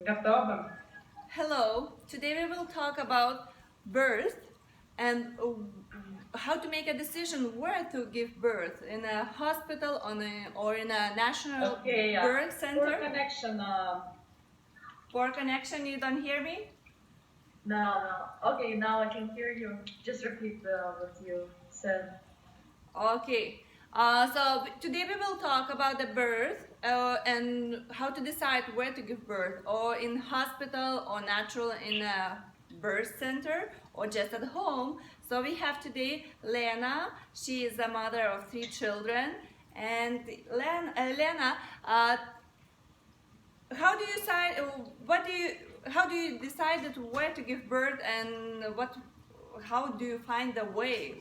Готово. Hello, today we will talk about birth and how to make a decision where to give birth in a hospital or in a national Okay, birth poor center. connection. For connection, you don't hear me? No. Okay, now I can hear you. Just repeat what you said. Okay. So today we will talk about the birth and how to decide where to give birth, or in hospital or natural in a birth center or just at home. So we have today Lena. She is the mother of three children. And Lena, how do you decide? What do you? How do you decide that where to give birth, and what? How do you find the way?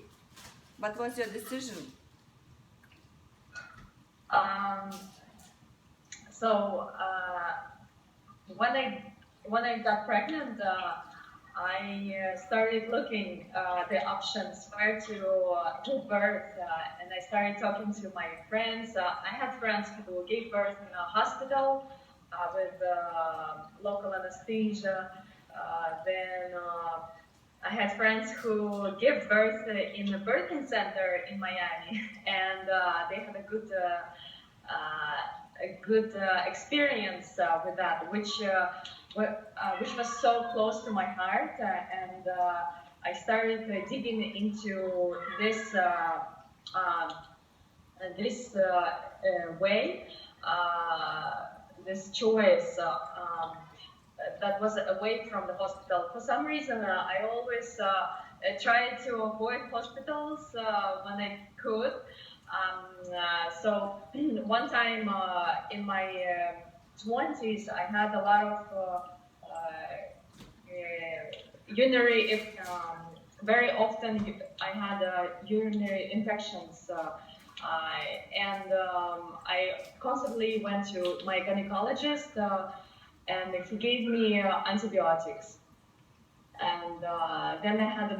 What was your decision? Um, so when I got pregnant, I started looking the options where to give birth, and I started talking to my friends. I had friends who gave birth in a hospital with local anesthesia. Then I had friends who gave birth in a birthing center in Miami, and they had a good experience with that, which was so close to my heart, and I started digging into this way, this choice. That was away from the hospital. For some reason, I always tried to avoid hospitals when I could. So one time in my 20s, I had a lot of urinary. Very often, I had urinary infections. And I constantly went to my gynecologist, and he gave me antibiotics. And then I had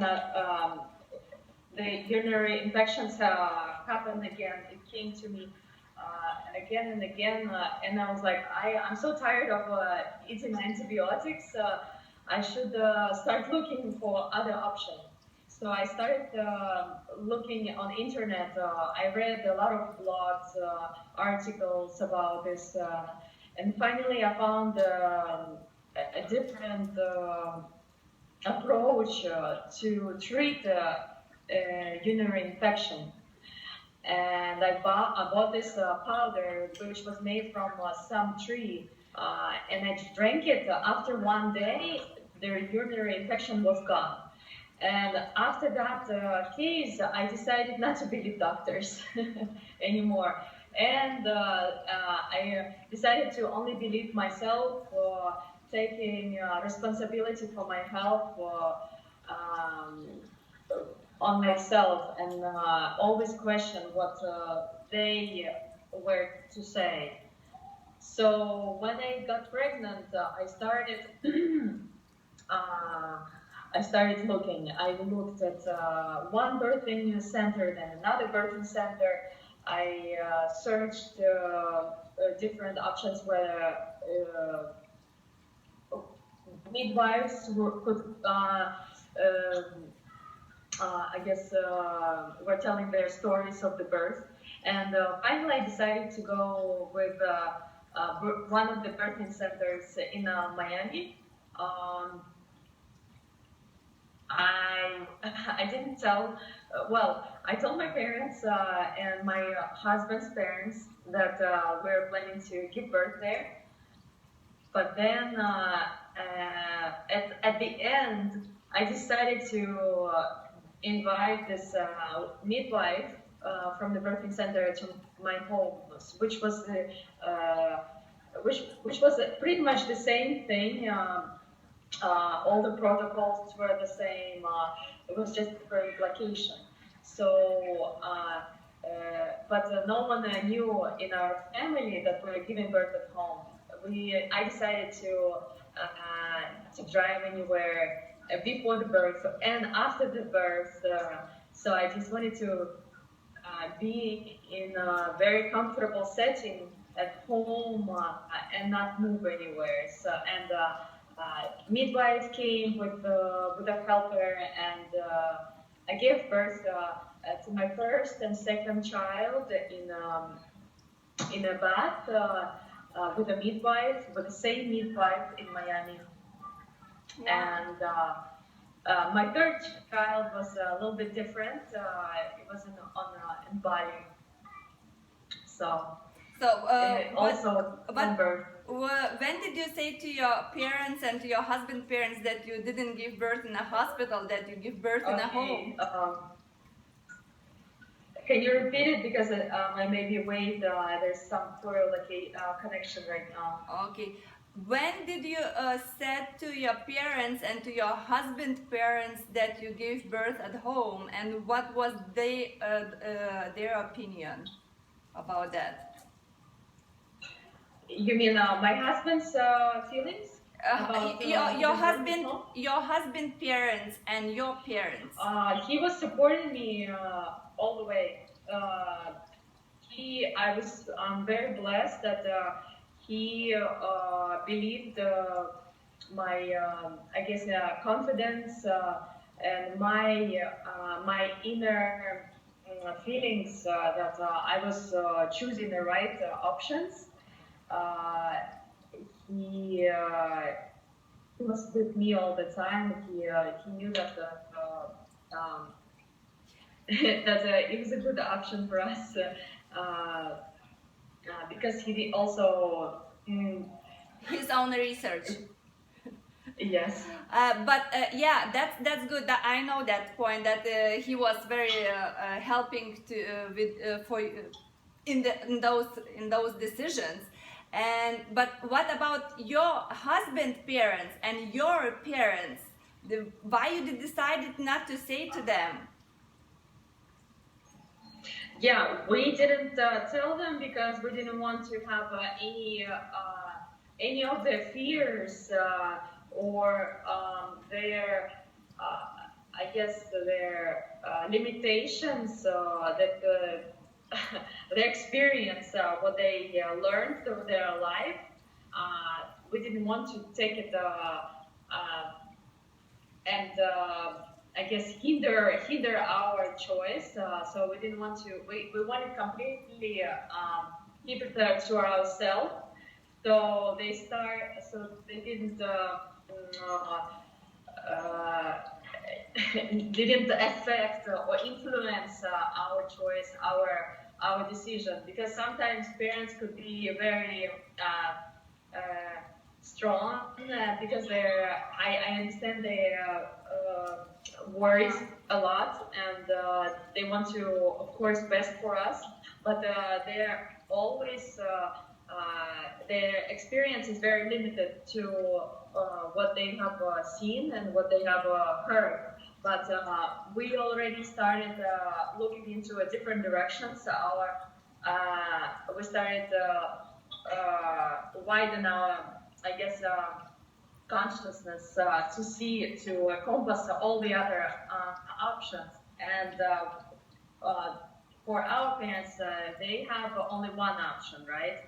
the urinary infections happened again. It came to me again and again, and I was like, I'm so tired of eating antibiotics. I should start looking for other options. So I started looking on internet. I read a lot of blogs, articles about this, and finally I found a different approach to treat urinary infection. And I bought this powder, which was made from some tree, and I drank it. After one day, the urinary infection was gone. And after that case, I decided not to believe doctors anymore. And I decided to only believe myself, taking responsibility for my health um, on myself, and always question what they were to say. So when I got pregnant, uh, I started looking. I looked at one birthing center, then another birthing center. I searched different options where midwives could, I guess, were telling their stories of the birth. And finally, I decided to go with one of the birthing centers in Miami. Um, I I didn't tell. Well, I told my parents and my husband's parents that we're planning to give birth there. But then at the end, I decided to invite this midwife from the birthing center to my home, which was which was pretty much the same thing. All the protocols were the same. It was just different location. So, but no one knew in our family that we were giving birth at home. I decided to drive anywhere before the birth and after the birth. So I just wanted to be in a very comfortable setting at home and not move anywhere. So and midwife came with a helper, and I gave birth to my first and second child in a bath with a midwife, with the same midwife in Miami. Wow. And my third child was a little bit different. It was in Bali, so So, also from but birth. when did you say to your parents and to your husband's parents that you didn't give birth in a hospital, that you give birth in a home? Okay. Can you repeat it because I maybe wait. There's some poor connection right now. Okay. When did you said to your parents and to your husband's parents that you gave birth at home, and what was their opinion about that? You mean my husband's feelings about Your husband parents and your parents. He was supporting me all the way. I'm very blessed that he believed my, I guess, confidence and my inner feelings that I was choosing the right options. He was with me all the time. He knew that that it was a good option for us because he also his own research. Yes. But yeah, that's good. That I know that point, that he was very helping to with for in those decisions. And but what about your husband's parents and your parents? Why you decided not to say to them? Yeah, we didn't tell them because we didn't want to have any of their fears or their, I guess, their limitations that the experience, what they learned through their life. We didn't want to take it and I guess hinder our choice. So we didn't want to. We wanted completely keep it to ourselves. So they didn't didn't affect or influence our choice, our decision, because sometimes parents could be very strong because I understand they worries a lot, and they want to, of course, best for us, but they're always their experience is very limited to what they have seen and what they have heard. But we already started looking into a different direction. So we started widen our, I guess, consciousness to see, to compass all the other options. And for our parents, they have only one option, right?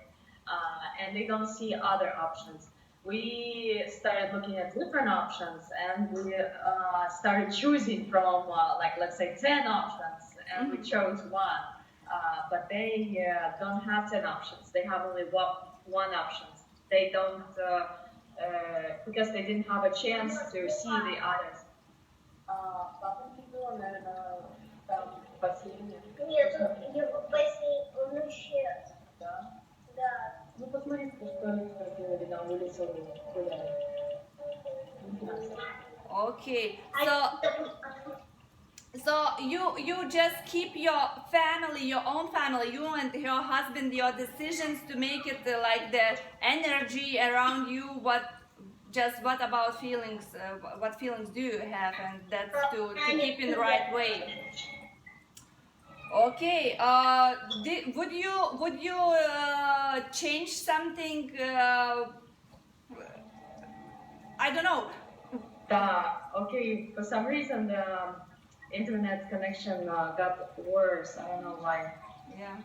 And they don't see other options. We started looking at different options, and we started choosing from, like, let's say 10 options, and we chose one. But they don't have 10 options. They have only one option. They don't, because they didn't have a chance to see the others. Нет, его в бассейн, он исчез. Да? Да. Ну, посмотри, что они сделали на улице, гуляют. Okay, so you just keep your family, your own family, you and your husband, your decisions to make it like the energy around you. What about feelings? What feelings do you have, and that's to keep in the right way. Okay. Would you change something? I don't know. Okay, for some reason the internet connection got worse. I don't know why. Yeah.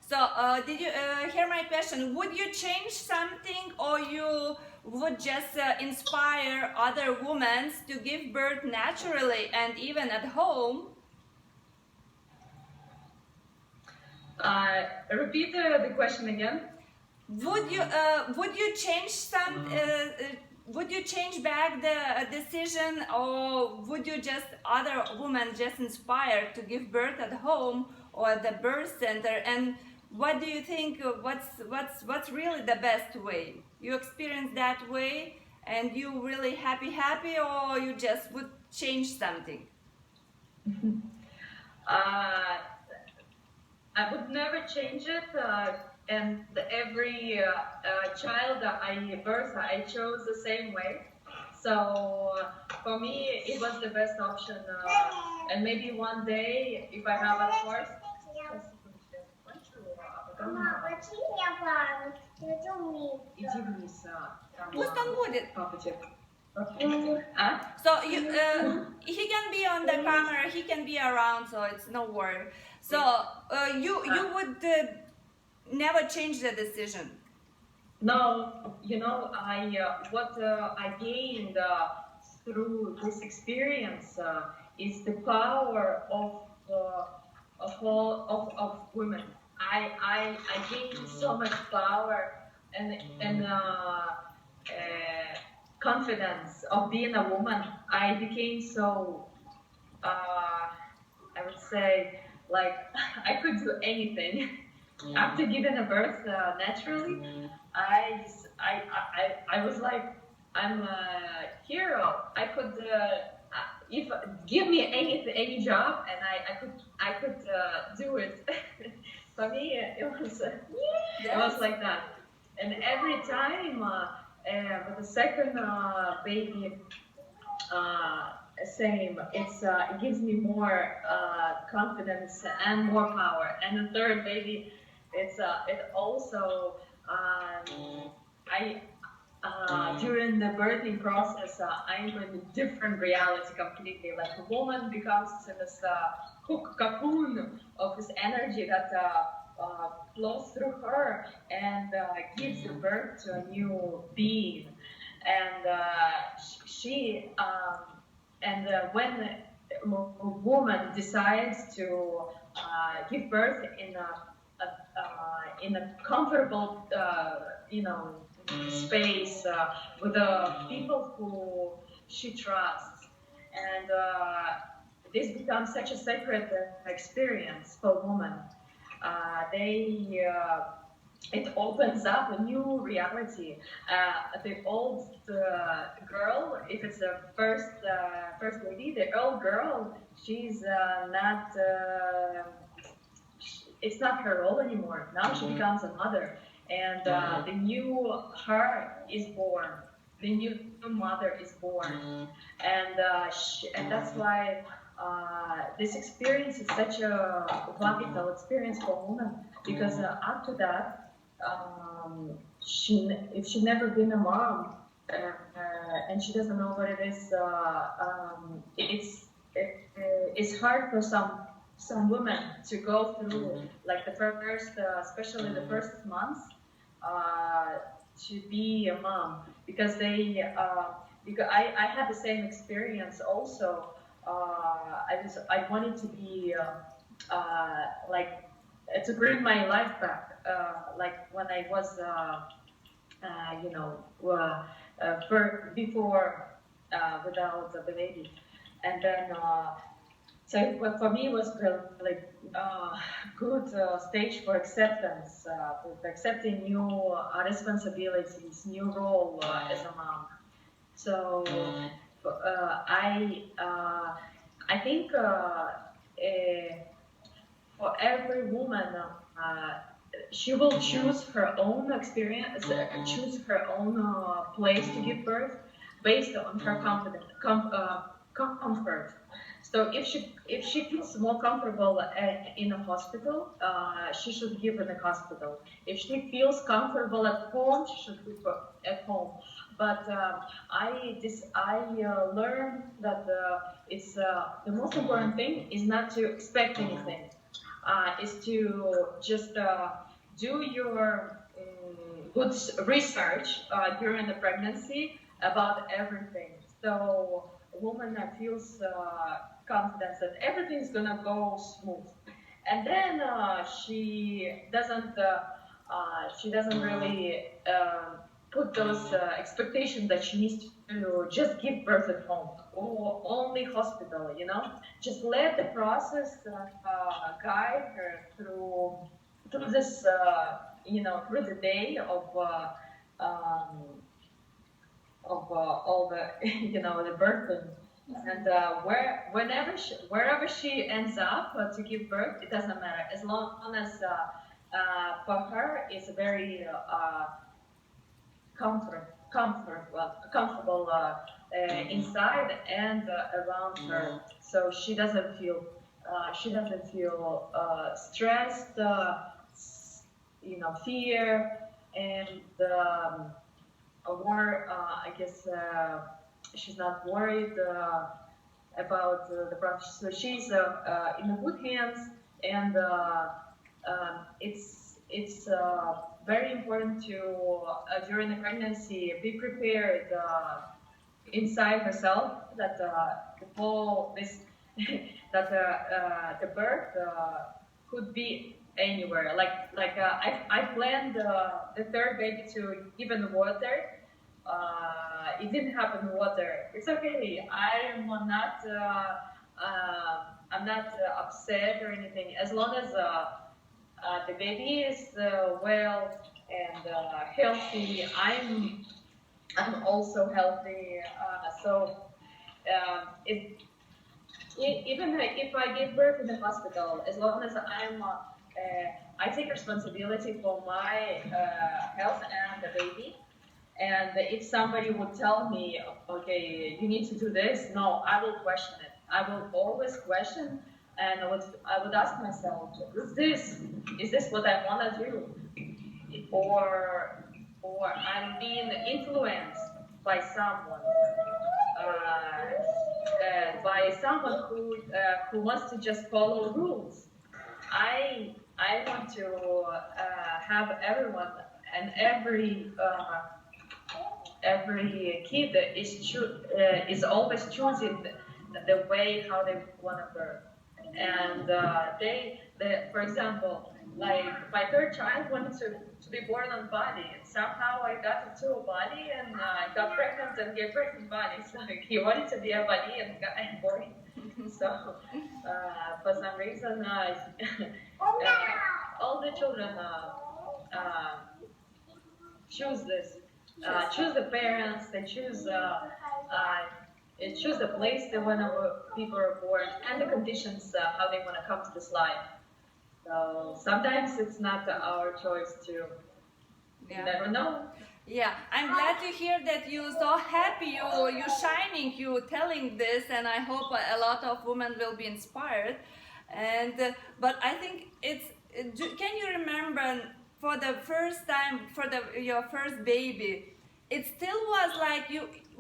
So, did you hear my question? Would you change something, or you would just inspire other women to give birth naturally and even at home? Repeat the question again. Would you change would you change back the decision, or would you just other women just inspired to give birth at home or at the birth center? And what do you think? What's really the best way? You experience that way, and you really happy, or you just would change something? I would never change it. And every child that I birth, I chose the same way. So for me, it was the best option. And maybe one day, if I have a choice. Мама, почти я пару. Это умеет. Иди вниз, там Пусть он будет. папа тебе. Okay. So he can be on the camera, he can be around, so it's no worry. So you would never change the decision. No, you know, what I gained through this experience is the power of women. I gained so much power and confidence of being a woman. I became so I would say like I could do anything. After giving a birth naturally, I was like, I'm a hero. I could if give me any job and I could do it. For me, it was like that. And every time with the second baby, same. It gives me more confidence and more power. And the third baby, it also during the birthing process, I'm in a different reality completely. Like a woman becomes this cocoon of this energy that flows through her and gives birth to a new being. And when a woman decides to give birth in a comfortable, space with the people who she trusts, and this becomes such a sacred experience for women. It opens up a new reality. The old girl, if it's a first lady, the old girl, she's not. It's not her role anymore. Now she becomes a mother, and the new her is born. The new mother is born, and that's why this experience is such a vital experience for women, because after that, if she never been a mom and she doesn't know what it is, it's hard for some women to go through like the first, especially the first months, to be a mom, because because I had the same experience also. I wanted to be like to bring my life back, like when I was before without the baby, and then so what for me was really good stage for acceptance, for accepting new responsibilities, new role as a mom. So I think for every woman, she will choose her own experience, choose her own place to give birth based on her comfort. So if she feels more comfortable in a hospital, she should give in a hospital. If she feels comfortable at home, she should give at home. But I learned that it's the most important thing is not to expect anything. is to just do your good research during the pregnancy about everything. So a woman feels confidence that everything is gonna go smooth, and then she doesn't really put those expectations that she needs to just give birth at home or only hospital. Just let the process guide her through this through the day all the the birthing. And wherever she ends up to give birth, it doesn't matter as long as for her it's a very comfortable inside and around her, so she doesn't feel stressed, fear, and or I guess she's not worried about the process. So she's in the good hands, and it's very important to during the pregnancy be prepared inside herself that the whole this that the birth could be anywhere. I planned the third baby to give in water. It didn't happen in water. It's okay. I'm not upset or anything. As long as the baby is well and healthy, I'm also healthy. So even if I give birth in the hospital, as long as I take responsibility for my health and the baby. And if somebody would tell me, okay, you need to do this, no, I will question it. I will always question, and I would ask myself, is this what I want to do, or I'm being influenced by someone, who wants to just follow rules. I want to have everyone and every kid is always choosing the way how they want to birth. And for example, like my third child wanted to be born on body, and somehow I got into a body and I got pregnant and gave birth in body. So he wanted to be a body and got born. So for some reason, all the children choose this. Choose the parents, they choose the place they want people are born, and the conditions how they want to come to this life. So sometimes it's not our choice to. You never know. Yeah, I'm glad to hear that you're so happy, you're shining, you're telling this, and I hope a lot of women will be inspired. And but I think can you remember for the first time for your first baby, it still was like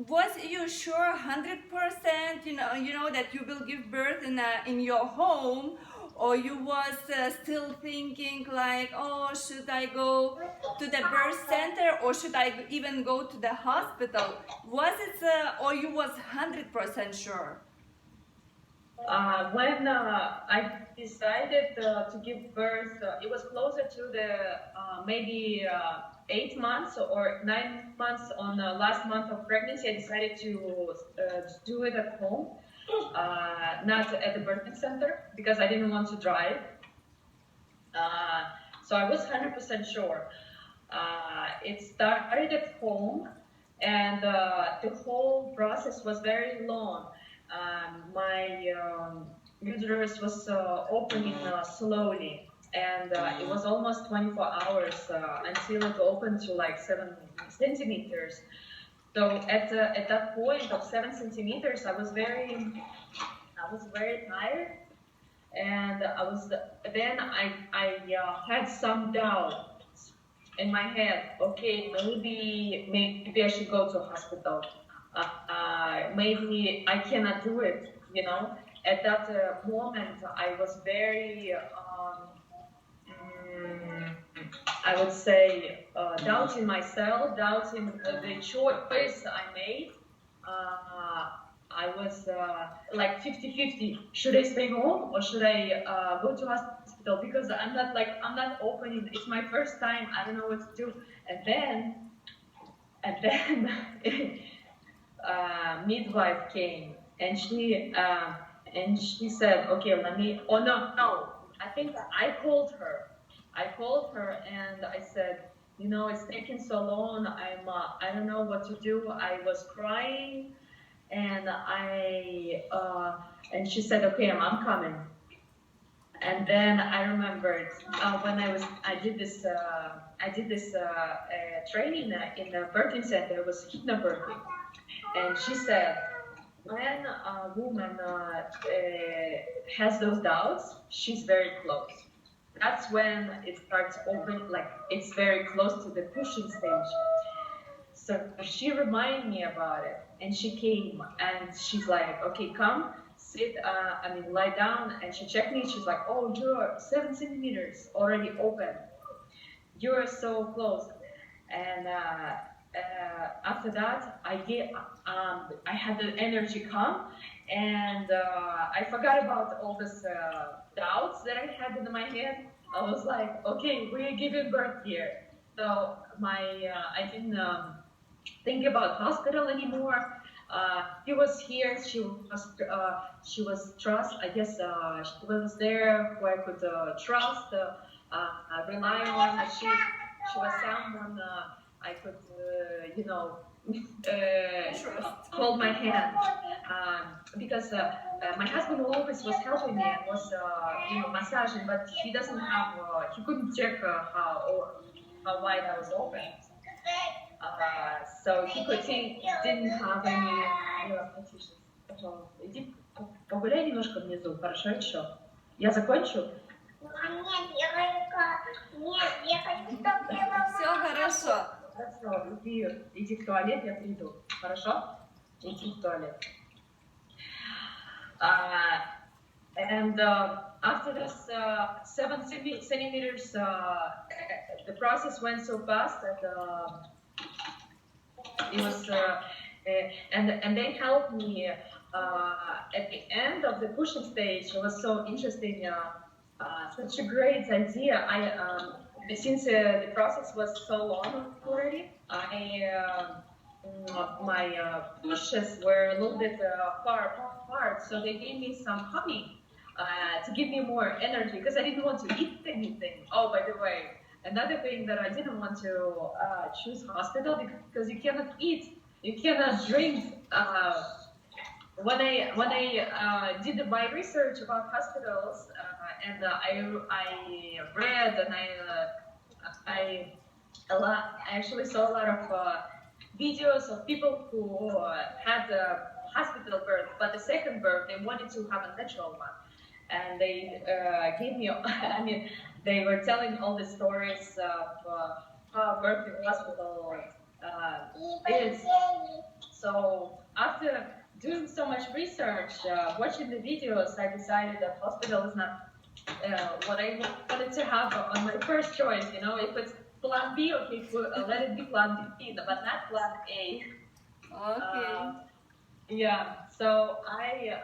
was you sure 100%, that you will give birth in your home, or you was still thinking like, oh, should I go to the birth center, or should I even go to the hospital? Was it or you was 100% sure? When I decided to give birth, it was closer to the maybe 8 months or 9 months on the last month of pregnancy. I decided to do it at home, not at the birthing center, because I didn't want to drive. So I was 100% sure. It started at home, and the whole process was very long. My uterus was opening slowly, and it was almost 24 hours until it opened to like 7 centimeters. So at that point of 7 centimeters, I was very tired, and I had some doubt in my head. Okay, maybe I should go to a hospital. Maybe I cannot do it. At that moment, I was very mm, I would say, doubting myself, doubting the choice I made. I was like 50-50. Should I stay home or should I go to hospital? Because I'm not opening. It's my first time. I don't know what to do. And then midwife came and she said, okay, let me. Oh no. I think I called her. And I said, it's taking so long. I don't know what to do. I was crying, and and she said, okay, I'm coming. And then I remembered when I did this training in the birthing center. It was hypnobirthing, and she said, when a woman has those doubts, she's very close. That's when it starts open, like it's very close to the pushing stage. So she reminded me about it, and she came, and she's like, okay, come, sit, lie down, and she checked me, she's like, oh, you're 7 centimeters already open. You're so close. And after that, I had the energy come, and I forgot about all this doubts that I had in my head. I was like, okay, we're giving birth here. So I didn't think about hospital anymore. He was here. She was trust. I guess she was there who I could trust, rely on. She was someone I could, hold my hand, because my husband always was helping me and was, massaging, but he doesn't have, he couldn't check how wide I was open. So he didn't have any. Пожалуйста, иди погуляй немножко внизу, хорошо еще? Я закончу? Нет, я хочу, чтобы я Все хорошо. Хорошо, иди в туалет, я приду. Хорошо? Иди в туалет. And after this 7 centimeters, the process went so fast that it was, and they helped me at the end of the pushing stage. It was so interesting, such a great idea. Since the process was so long already, my pushes were a little bit far apart, so they gave me some honey to give me more energy, because I didn't want to eat anything. Oh, by the way, another thing that I didn't want to choose hospital, because you cannot eat, you cannot drink. When I did my research about hospitals, and I read, and I actually saw a lot of videos of people who had a hospital birth, but the second birth they wanted to have a natural one, and they gave me. I mean, they were telling all the stories of how birthing hospital is. So after doing so much research, watching the videos, I decided that hospital is not what I wanted to have on my first choice. If it's plan B, okay, let it be plan B, but not plan A. Okay. Yeah, so I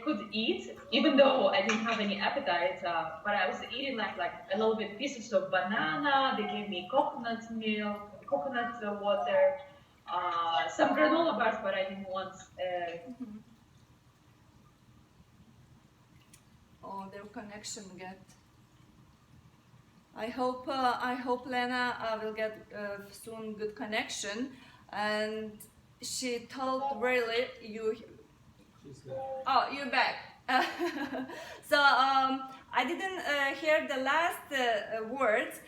could eat, even though I didn't have any appetite, but I was eating like a little bit pieces of banana. They gave me coconut milk, coconut water, some granola bars, but I didn't want. Oh, their connection get. I hope Lena will get soon good connection, and she told really you. Oh, you're back. So I didn't hear the last words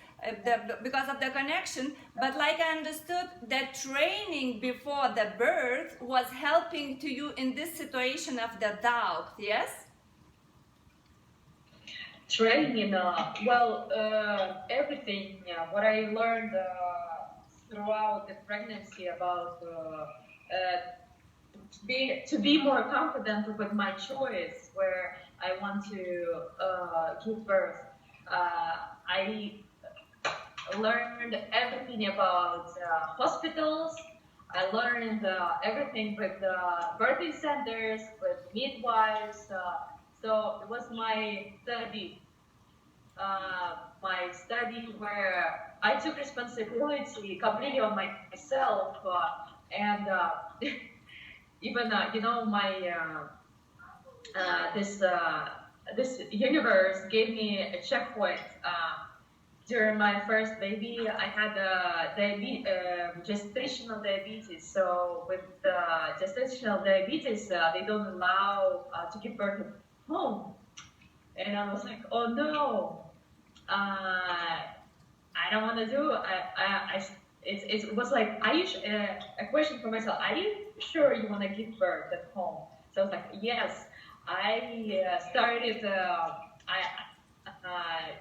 because of the connection, but like I understood, that training before the birth was helping to you in this situation of the doubt, yes? Training, everything. What I learned throughout the pregnancy about to be more confident with my choice, where I want to give birth. I learned everything about hospitals. I learned everything with birthing centers, with midwives. So it was my study where I took responsibility completely on myself, and even my this universe gave me a checkpoint. During my first baby, I had gestational diabetes. So with gestational diabetes, they don't allow to give birth at home. And I was like, oh no, I don't want to do. It was like, a question for myself. Are you sure you want to give birth at home? So I was like, yes. I started.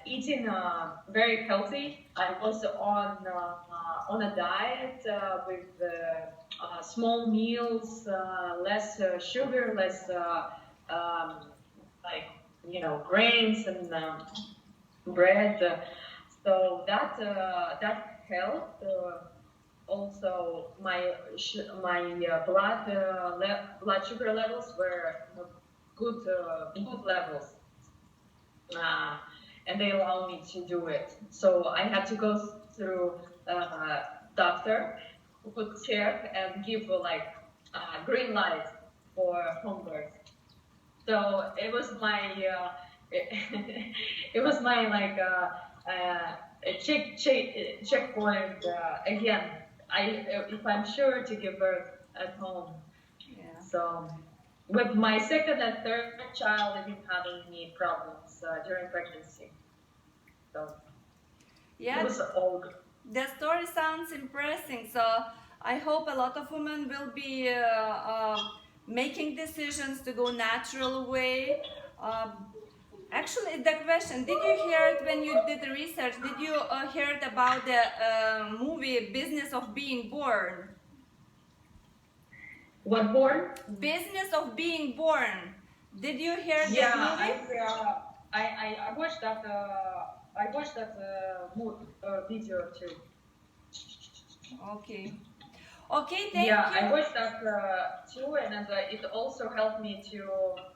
Eating very healthy. I was on a diet with small meals, less sugar, less like grains and bread. So that helped. Also, my blood sugar levels were good levels. And they allow me to do it. So I had to go through a doctor who could check and give green light for home birth. So it was my it was my checkpoint again. If I'm sure to give birth at home. Yeah. So with my second and third child, I didn't have any problems during pregnancy. So yeah, it was all good. the story sounds impressive. So I hope a lot of women will be making decisions to go natural way. Actually, the question, did you hear it when you did the research? Did you hear it about the movie Business of Being Born? What born? Business of Being Born. Did you hear Yeah, that movie? I watched that. I watched that video too. Okay. Okay, thank Yeah, you. I watched that too, and it also helped me to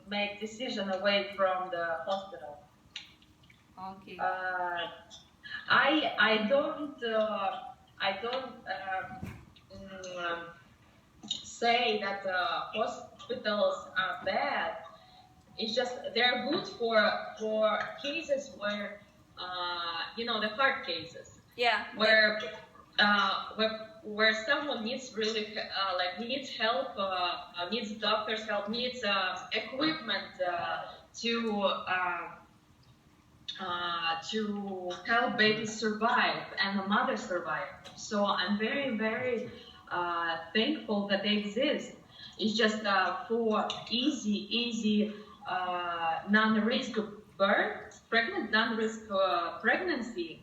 make decision away from the hospital. Okay. I don't say that hospitals are bad. It's just they're good for cases where the hard cases Yeah. where someone needs really needs help, needs doctor's help, needs equipment to help babies survive and the mother survive. So I'm very, very thankful that they exist. It's just for easy non-risk birth, non-risk pregnancy.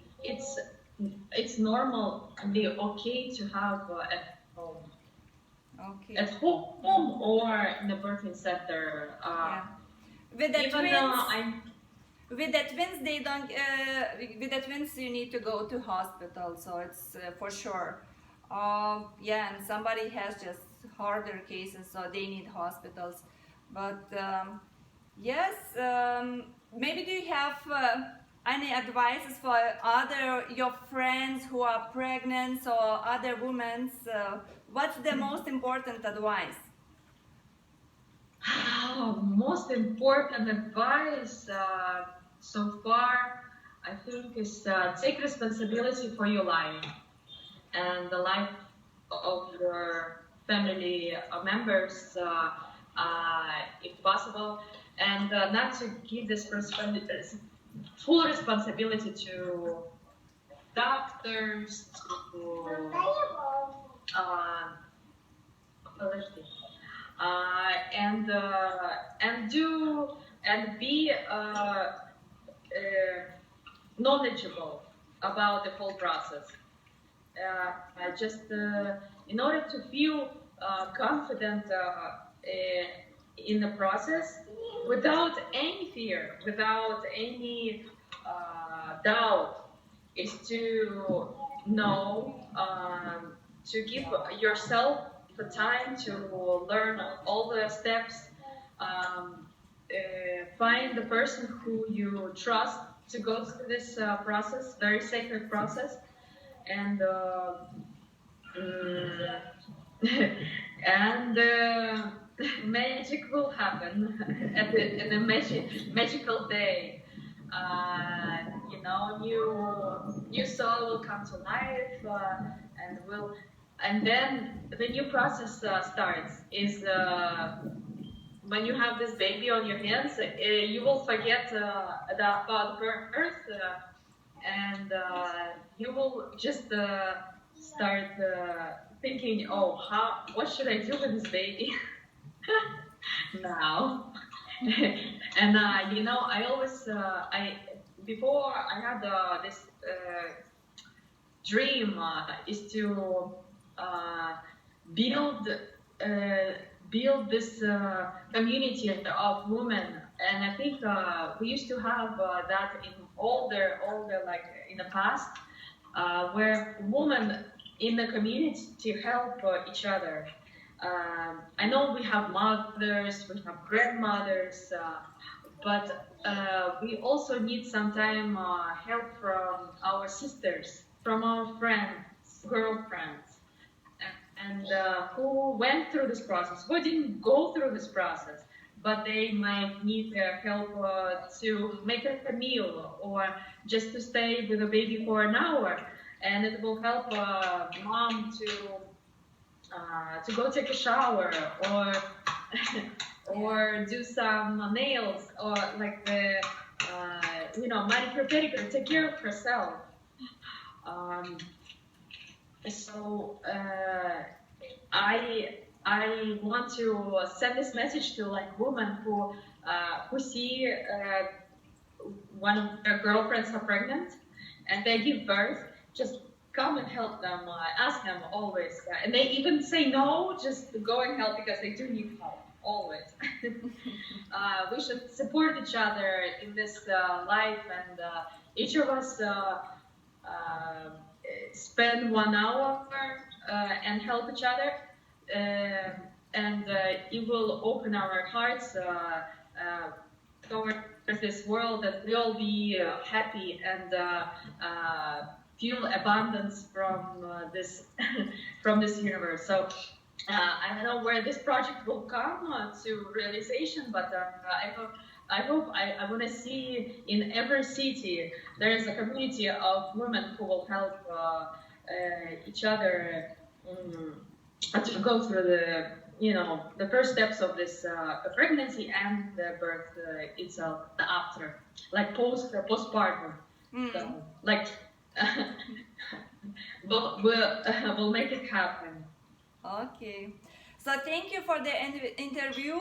It's normally okay to have at home. Okay. At home or in the birthing center. Yeah. With the Even twins, with the twins, they don't. With the twins, you need to go to hospital, so it's for sure. Yeah, and somebody has just harder cases, so they need hospitals. But yes, maybe do you have any advices for your friends who are pregnant or other women? What's the most important advice? Most important advice so far, I think, is take responsibility for your life and the life of your family members, if possible, and not to give this full responsibility to doctors, to and be knowledgeable about the whole process. In order to feel confident in the process without any fear, without any doubt, is to know, to give yourself the time to learn all the steps, find the person who you trust to go through this process, very sacred process, and mm, and magic will happen at in a magical day. You know, new soul will come to life, and then the new process starts. Is when you have this baby on your hands, you will forget about birth, and you will just start thinking, oh, what should I do with this baby now? And you know, I always, before I had this dream is to build build this community of women, and I think we used to have that in older like in the past, where women in the community help each other. I know we have mothers, we have grandmothers, but we also need sometimes help from our sisters, from our friends, girlfriends, and who went through this process, who didn't go through this process, but they might need help to make a meal or just to stay with a baby for an hour, and it will help mom to go take a shower or or do some nails or like the manicure pedicure, take care of herself. So I want to send this message to like women who see one of their girlfriends are pregnant and they give birth. Just come and help them. Ask them always, and they even say no. Just go and help because they do need help always. We should support each other in this life, and each of us spend 1 hour and help each other, and it will open our hearts towards this world, that we all be happy and feel abundance from this from this universe. So I don't know where this project will come to realization, but I want to see in every city there is a community of women who will help each other to go through the first steps of this pregnancy and the birth itself, the after, like postpartum. So, like we'll make it happen. Okay, so thank you for the interview.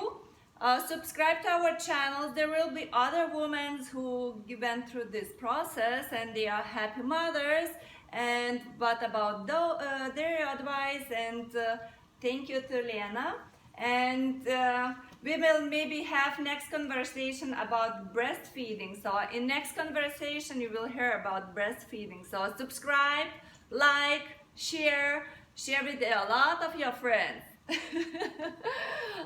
Subscribe to our channel. There will be other women who went through this process and they are happy mothers, and what about their advice, and thank you to Lena, and we will maybe have next conversation about breastfeeding. So in next conversation you will hear about breastfeeding. So subscribe, like, share with a lot of your friends.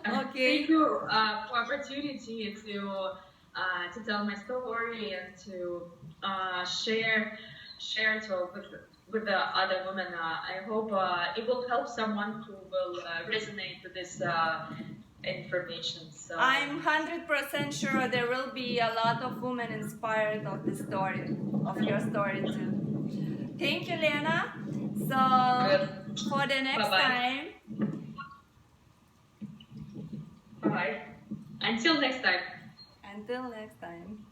Okay. Thank you for opportunity to tell my story and to share with the other women. I hope it will help someone who will resonate with this information. So I'm 100% sure there will be a lot of women inspired of the story, of your story too. Thank you, Lena. So for the next time. Bye. Until next time. Until next time.